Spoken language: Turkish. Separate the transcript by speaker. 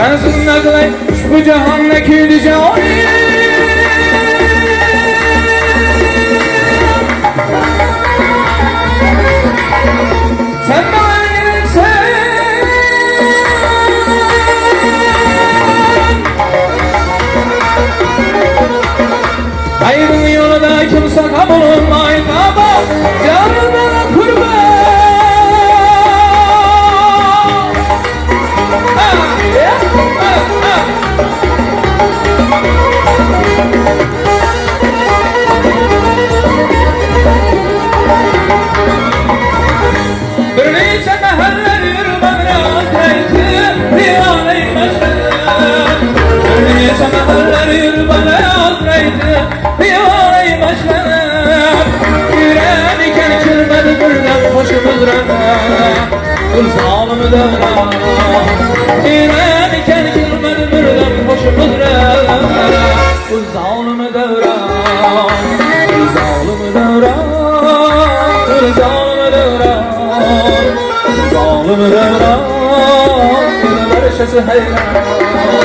Speaker 1: sensiz ne kılay bu cahannaki dijani. Sen bana gelirsen hayrın yolunda kimse kabul olmaydı ama canına kurban. Bir neçe meherler yürübene azreyti divaneymeşler. Bir neçe meherler yürübene azreyti divaneymeşler. Yüreğen iken kilmedi birden başımız rene kul zalimi devran. Yüreğen iken kilmedi birden başımız rene kul zalimi devran. Kul zalimi devran. Kul zalimi devran. Zalimi devran. Kul verşesi heyran.